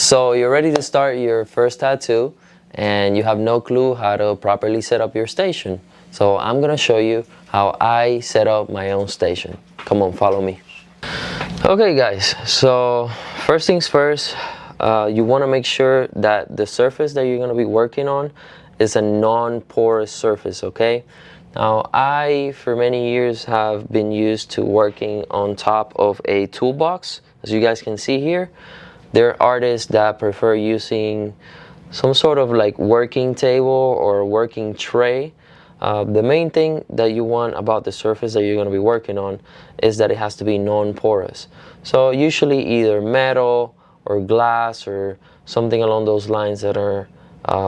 So you're ready to start your first tattoo and you have no clue how to properly set up your station. So I'm gonna show you how I set up my own station. Come on, follow me. Okay guys, so first things first, you wanna make sure that the surface that you're gonna be working on is a non-porous surface, okay? Now I, for many years, have been used to working on top of a toolbox. As you guys can see here, there are artists that prefer using some sort of like working table or working tray. The main thing that you want about the surface that you're going to be working on is that it has to be non-porous. So usually either metal or glass or something along those lines that are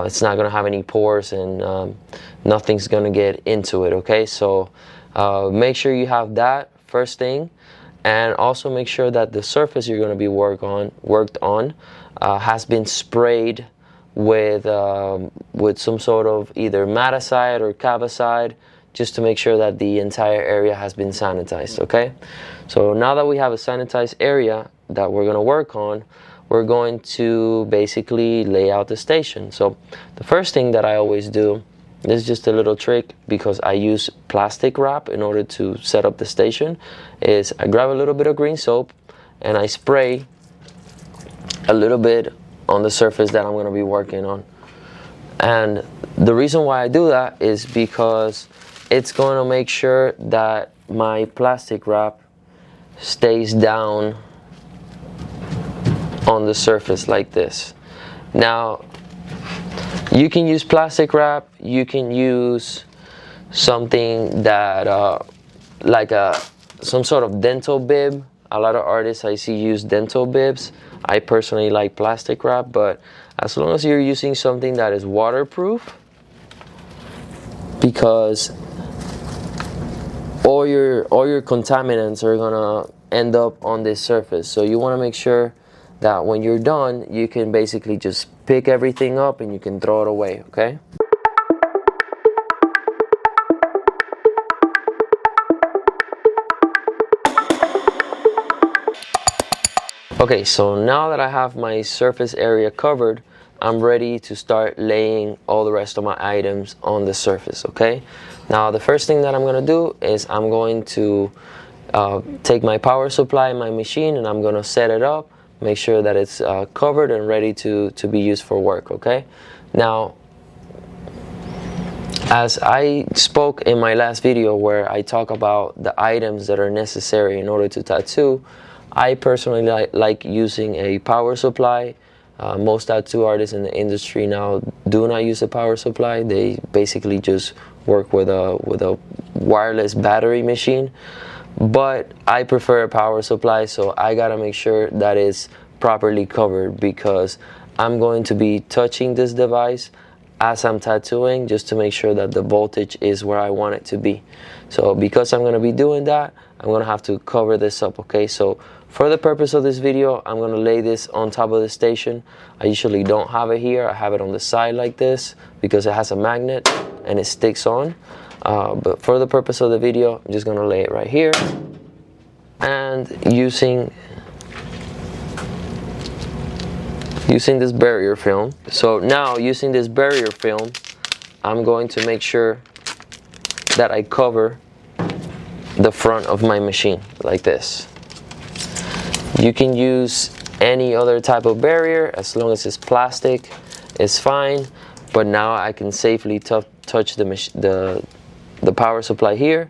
it's not going to have any pores and nothing's going to get into it, okay? So make sure you have that first thing. And also make sure that the surface you're going to be worked on has been sprayed with some sort of either maticide or cavicide, just to make sure that the entire area has been sanitized, okay? So now that we have a sanitized area that we're going to work on, we're going to basically lay out the station. So the first thing that I always do, this is just a little trick because I use plastic wrap in order to set up the station, is I grab a little bit of green soap and I spray a little bit on the surface that I'm going to be working on. And the reason why I do that is because it's going to make sure that my plastic wrap stays down on the surface like this. Now you can use plastic wrap, you can use something that like some sort of dental bib. A lot of artists I see use dental bibs. I personally like plastic wrap, but as long as you're using something that is waterproof, because all your contaminants are gonna end up on this surface. So you want to make sure that when you're done, you can basically just pick everything up and you can throw it away, okay? Okay, so now that I have my surface area covered, I'm ready to start laying all the rest of my items on the surface, okay? Now the first thing that I'm gonna do is I'm going to take my power supply in my machine and I'm gonna set it up, make sure that it's covered and ready to be used for work, okay? Now, as I spoke in my last video where I talk about the items that are necessary in order to tattoo, I personally like using a power supply. Most tattoo artists in the industry now do not use a power supply. They basically just work with a wireless battery machine. But I prefer a power supply, so I gotta make sure that it's properly covered because I'm going to be touching this device as I'm tattooing just to make sure that the voltage is where I want it to be. So because I'm gonna be doing that, I'm gonna have to cover this up, okay? So for the purpose of this video, I'm gonna lay this on top of the station. I usually don't have it here. I have it on the side like this because it has a magnet and it sticks on. But for the purpose of the video, I'm just gonna lay it right here. And using this barrier film. So now using this barrier film, I'm going to make sure that I cover the front of my machine like this. You can use any other type of barrier as long as it's plastic, it's fine. But now I can safely touch the power supply here,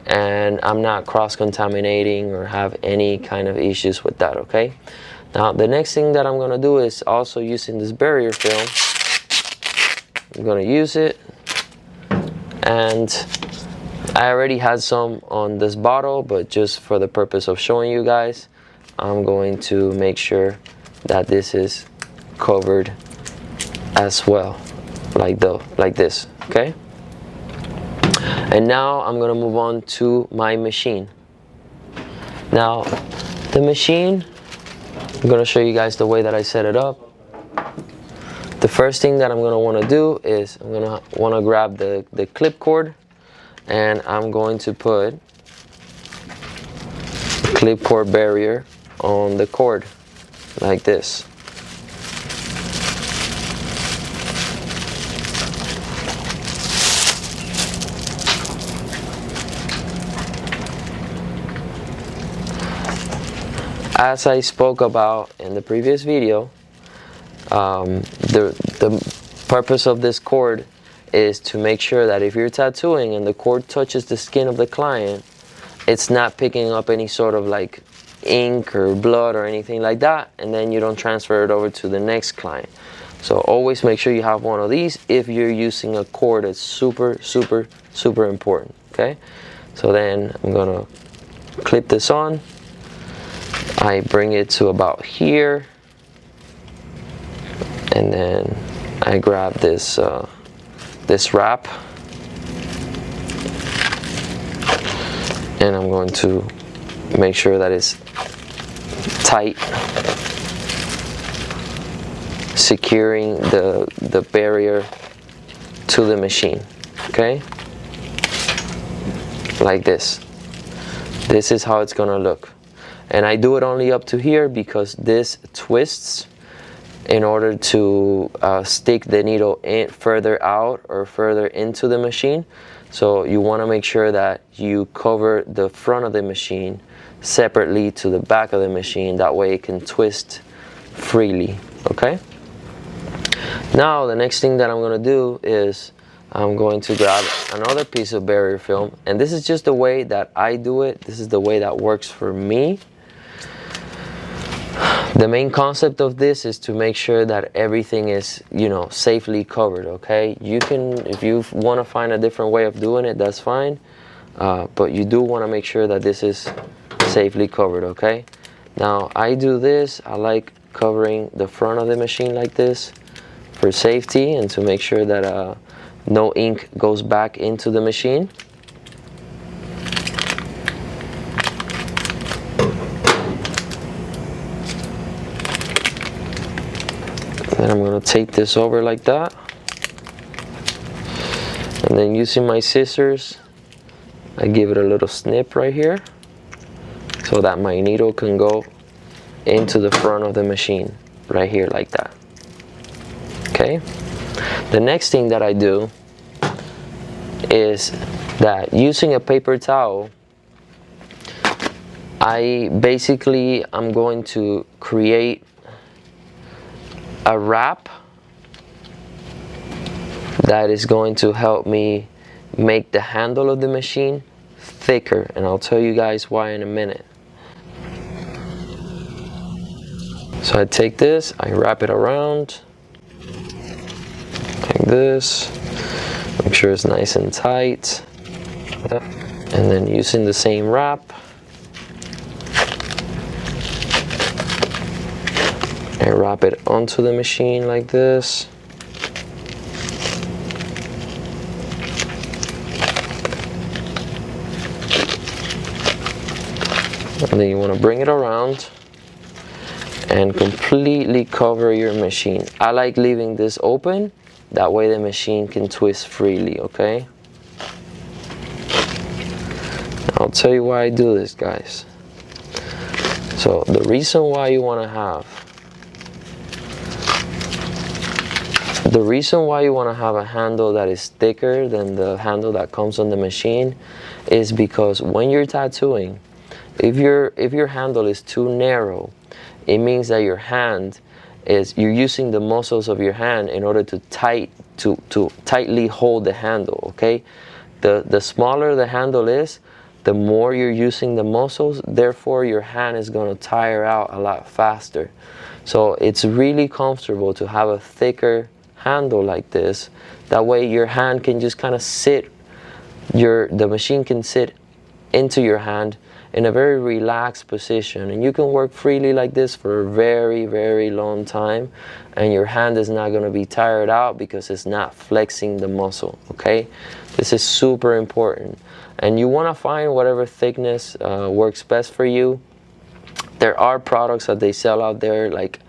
and I'm not cross-contaminating or have any kind of issues with that, okay? Now the next thing that I'm gonna do is also using this barrier film. I'm gonna use it, and I already had some on this bottle, but just for the purpose of showing you guys, I'm going to make sure that this is covered as well, like this, okay? And now I'm gonna move on to my machine. Now the machine, I'm gonna show you guys the way that I set it up. The first thing that I'm gonna wanna do is I'm gonna wanna grab the clip cord, and I'm going to put clip cord barrier on the cord like this. As I spoke about in the previous video, the purpose of this cord is to make sure that if you're tattooing and the cord touches the skin of the client, it's not picking up any sort of like ink or blood or anything like that, and then you don't transfer it over to the next client. So always make sure you have one of these if you're using a cord. That's super important. Okay, so then I'm gonna clip this on. I bring it to about here, and then I grab this this wrap, and I'm going to make sure that it's tight, securing the barrier to the machine. Okay, like this. This is how it's gonna look, and I do it only up to here because this twists in order to stick the needle in further out or further into the machine. So you want to make sure that you cover the front of the machine separately to the back of the machine. That way it can twist freely. Okay, now the next thing that I'm going to do is I'm going to grab another piece of barrier film, and this is just the way that I do it. This is the way that works for me. The main concept of this is to make sure that everything is, you know, safely covered. Okay, you can, if you want to find a different way of doing it, that's fine, but you do want to make sure that this is safely covered. Okay, now I do this, I like covering the front of the machine like this for safety and to make sure that no ink goes back into the machine. Then I'm going to tape this over like that, and then using my scissors I give it a little snip right here so that my needle can go into the front of the machine right here like that. Okay, the next thing that I do is that using a paper towel, I'm going to create a wrap that is going to help me make the handle of the machine thicker, and I'll tell you guys why in a minute. So I take this, I wrap it around like this, make sure it's nice and tight, and then using the same wrap I wrap it onto the machine like this. And then you want to bring it around and completely cover your machine. I like leaving this open, that way the machine can twist freely. Okay, I'll tell you why I do this, guys. So the reason why you want to have a handle that is thicker than the handle that comes on the machine is because when you're tattooing, if your handle is too narrow, it means that you're using the muscles of your hand in order to tightly hold the handle. Okay, the smaller the handle is, the more you're using the muscles, therefore your hand is going to tire out a lot faster. So it's really comfortable to have a thicker handle like this. That way your hand can just kind of sit, the machine can sit into your hand in a very relaxed position, and you can work freely like this for a very long time, and your hand is not going to be tired out because it's not flexing the muscle. Okay, this is super important, and you want to find whatever thickness works best for you. There are products that they sell out there like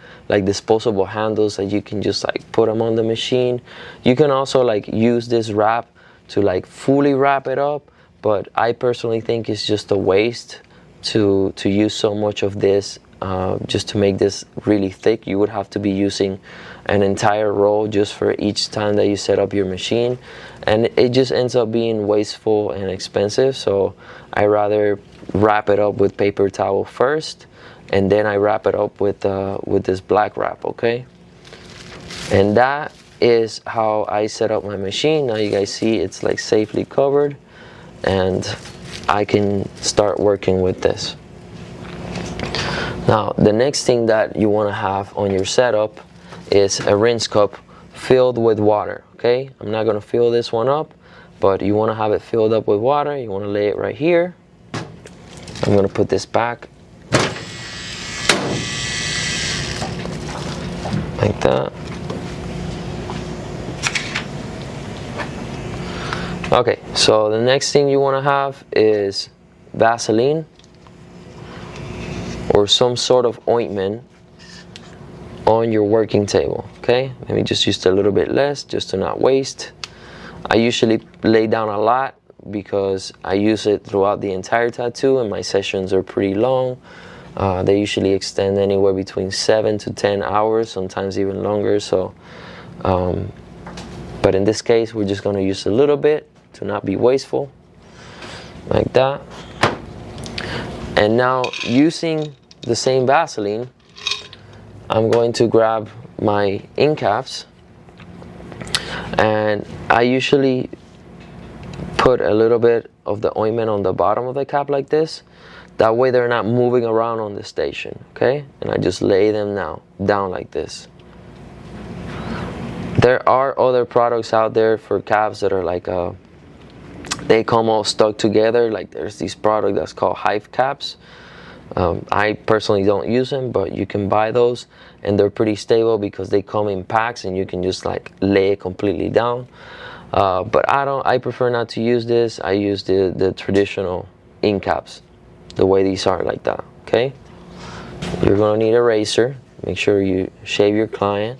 disposable handles that you can just like put them on the machine. You can also like use this wrap to like fully wrap it up, but I personally think it's just a waste to use so much of this just to make this really thick. You would have to be using an entire roll just for each time that you set up your machine, and it just ends up being wasteful and expensive. So I rather wrap it up with paper towel first and then I wrap it up with this black wrap, okay? And that is how I set up my machine. Now you guys see it's like safely covered, and I can start working with this. Now the next thing that you want to have on your setup is a rinse cup filled with water, okay? I'm not going to fill this one up, but you want to have it filled up with water. You want to lay it right here. I'm going to put this back like that. Okay, so the next thing you want to have is Vaseline or some sort of ointment on your working table, okay? Maybe just use a little bit less just to not waste. I usually lay down a lot because I use it throughout the entire tattoo, and my sessions are pretty long. They usually extend anywhere between 7 to 10 hours, sometimes even longer. So, but in this case, we're just going to use a little bit to not be wasteful, like that. And now, using the same Vaseline, I'm going to grab my ink caps, and I usually put a little bit of the ointment on the bottom of the cap like this. That way they're not moving around on the station, okay? And I just lay them down like this. There are other products out there for caps that are like they come all stuck together. Like there's this product that's called Hive caps. I personally don't use them, but you can buy those, and they're pretty stable because they come in packs and you can just like lay it completely down. But I prefer not to use this. I use the traditional ink caps, the way these are like that, okay? You're gonna need a razor. Make sure you shave your client.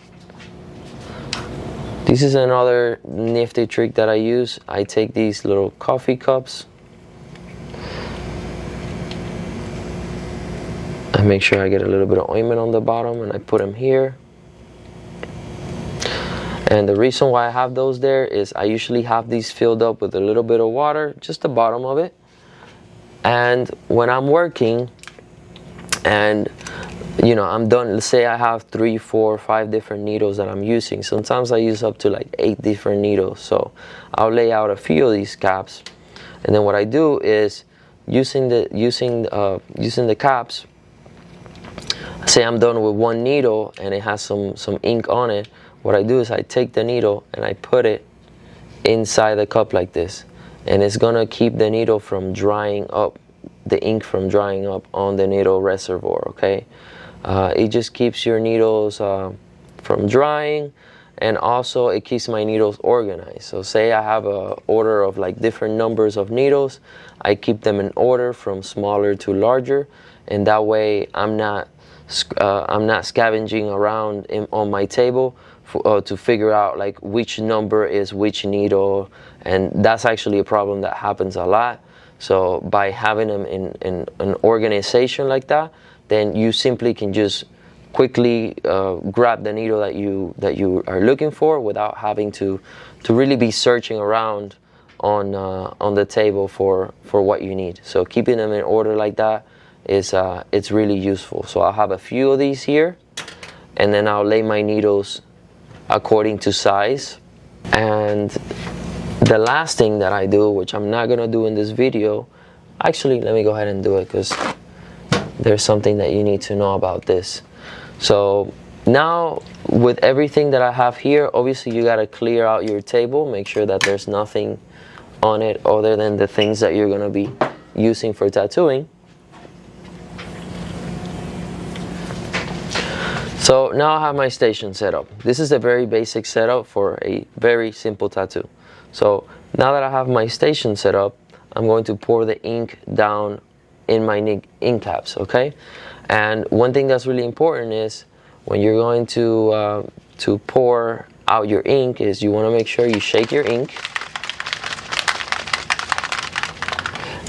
This is another nifty trick that I use. I take these little coffee cups and make sure I get a little bit of ointment on the bottom, and I put them here. And the reason why I have those there is I usually have these filled up with a little bit of water, just the bottom of it. And when I'm working and you know I'm done, let's say I have 3, 4, 5 different needles that I'm using. Sometimes I use up to like 8 different needles. So I'll lay out a few of these caps, and then what I do is using the caps. Say I'm done with one needle and it has some ink on it. What I do is I take the needle and I put it inside the cup like this, and it's gonna keep the needle from drying up, the ink from drying up on the needle reservoir, okay? It just keeps your needles from drying, and also it keeps my needles organized. So say I have a order of like different numbers of needles, I keep them in order from smaller to larger, and that way I'm not scavenging around on my table to figure out like which number is which needle, and that's actually a problem that happens a lot. So by having them in an organization like that, then you simply can just quickly grab the needle that you are looking for without having to really be searching around on the table for what you need. So keeping them in order like that is it's really useful. So I'll have a few of these here, and then I'll lay my needles according to size. And the last thing that I do, which I'm not gonna do in this video, actually let me go ahead and do it because there's something that you need to know about this. So now with everything that I have here, obviously you gotta clear out your table, make sure that there's nothing on it other than the things that you're gonna be using for tattooing. So now I have my station set up. This is a very basic setup for a very simple tattoo. So now that I have my station set up, I'm going to pour the ink down in my ink caps, okay? And one thing that's really important is when you're going to pour out your ink is you want to make sure you shake your ink.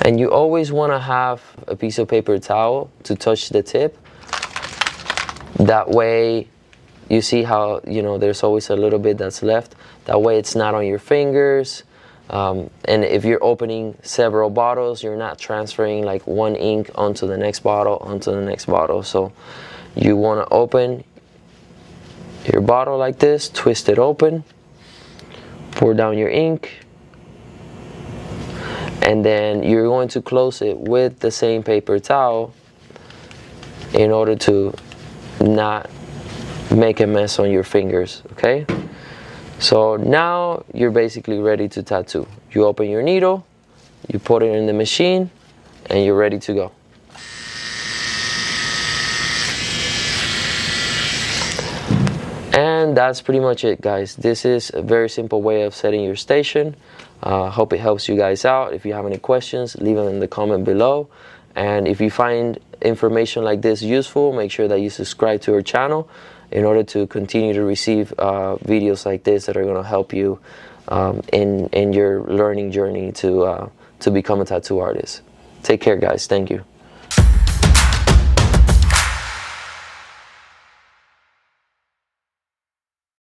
And you always want to have a piece of paper towel to touch the tip. That way, you see how, you know, there's always a little bit that's left. That way it's not on your fingers. And if you're opening several bottles, you're not transferring like one ink onto the next bottle, so you want to open your bottle like this, twist it open, pour down your ink, and then you're going to close it with the same paper towel in order to not make a mess on your fingers, okay? So now you're basically ready to tattoo. You open your needle, you put it in the machine, and you're ready to go. And that's pretty much it, guys. This is a very simple way of setting your station. Hope it helps you guys out. If you have any questions, leave them in the comment below. And if you find information like this useful, make sure that you subscribe to our channel in order to continue to receive videos like this that are going to help you in your learning journey to become a tattoo artist. Take care, guys. Thank you.